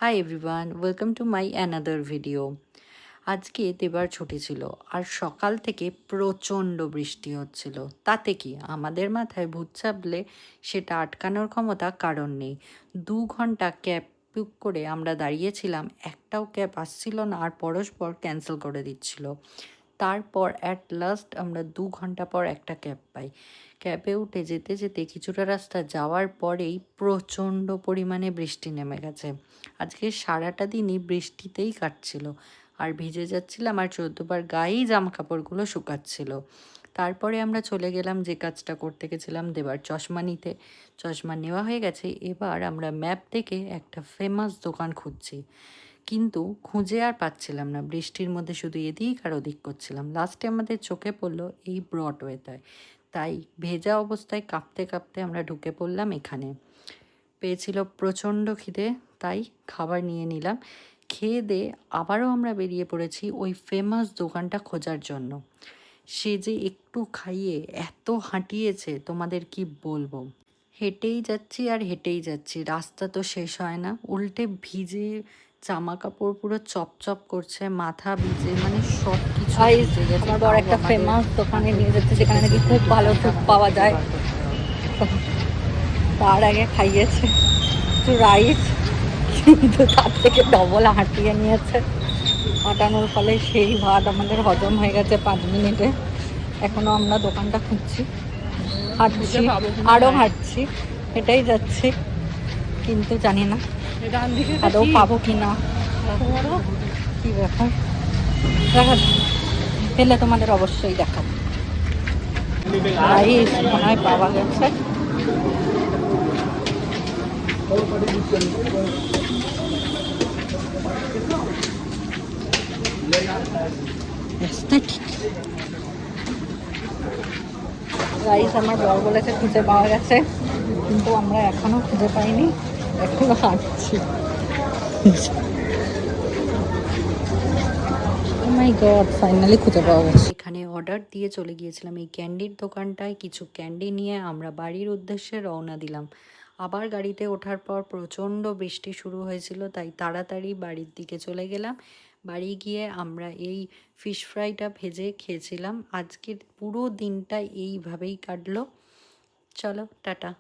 Hi everyone, welcome to my another video. আজকে দেবার ছুটি ছিল আর সকাল থেকে প্রচণ্ড বৃষ্টি হচ্ছিল। তাতে কি আমাদের মাথায় ভূত চাপলে সেটা আটকানোর ক্ষমতা কারণ নেই। 2 ঘন্টা ক্যাব বুক করে আমরা দাঁড়িয়েছিলাম, একটাও ক্যাব আসছিল না আর পরস্পর ক্যান্সেল করে দিচ্ছিল। তারপর অ্যাট লাস্ট আমরা 2 ঘন্টা পর একটা ক্যাব পাই। ক্যাবে উঠে যেতে যেতে কিছুটা রাস্তা যাওয়ার পরেই প্রচণ্ড পরিমাণে বৃষ্টি নেমে গেছে। আজকে সারাটা দিনই বৃষ্টিতেই কাটছিল আর ভিজে যাচ্ছিলাম আর 14বার গায়েই জামা কাপড়গুলো শুকাচ্ছিল। তারপরে আমরা চলে গেলাম যে কাজটা করতে গেছিলাম, দেবার চশমা নিতে। চশমা নেওয়া হয়ে গেছে, এবার আমরা ম্যাপ দেখে একটা ফেমাস দোকান খুঁজছি, কিন্তু খুঁজে আর পাচ্ছিলাম না। বৃষ্টির মধ্যে শুধু এদিক আর ওদিক করছিলাম। লাস্টে আমাদের চোখে পড়লো এই ব্রডওয়েতে, তাই ভেজা অবস্থায় কাঁপতে কাঁপতে আমরা ঢুকে পড়লাম এখানে। পেয়েছিল প্রচণ্ড খিদে, তাই খাবার নিয়ে নিলাম। খেয়ে দিয়ে আবারও আমরা বেরিয়ে পড়েছি ওই ফেমাস দোকানটা খোঁজার জন্য। সে যে একটু খাইয়ে এত হাঁটিয়েছে তোমাদের কি বলবো। হেঁটেই যাচ্ছি আর হেঁটেই যাচ্ছি, রাস্তা তো শেষ হয় না। উল্টে ভিজে জামা কাপড় পুরো চপচপ করছে, মাথা ভিজে, মানে সব কিছু ভিজে গেছে। আমার বড় একটা ফেমাস দোকানে নিয়ে যাচ্ছে যেখানে নাকি খুব ভালো স্যুপ পাওয়া যায়। তার আগে খাইয়েছে একটু রাইস, কিন্তু তার থেকে ডবল হাঁটিয়ে নিয়েছে। হাঁটানোর ফলে সেই ভাত আমাদের হজম হয়ে গেছে 5 মিনিটে। এখনো আমরা দোকানটা খুঁজছি, হাঁটছি, আরও হাঁটছি, এটাই যাচ্ছি, কিন্তু জানি না আদৌ পাবো কি না। কি ব্যাপার, দেখা পেলে তোমাদের অবশ্যই দেখাবো। রাইস মনে হয় পাওয়া গেছে। রাইস আমার বর বলেছে খুঁজে পাওয়া গেছে, কিন্তু আমরা এখনো খুঁজে পাইনি, এখনো হাঁটছি। মাই গড, ফাইনালি খুঁজে পাওয়া গেছে। এখানে অর্ডার দিয়ে চলে গিয়েছিলাম এই ক্যান্ডির দোকানটায়। কিছু ক্যান্ডি নিয়ে আমরা বাড়ির উদ্দেশ্যে রওনা দিলাম। আবার গাড়িতে ওঠার পর প্রচণ্ড বৃষ্টি শুরু হয়েছিল, তাই তাড়াতাড়ি বাড়ির দিকে চলে গেলাম। বাড়ি গিয়ে আমরা এই ফিশ ফ্রাইটা ভেজে খেয়েছিলাম। আজকের পুরো দিনটা এইভাবেই কাটলো। চলো টাটা।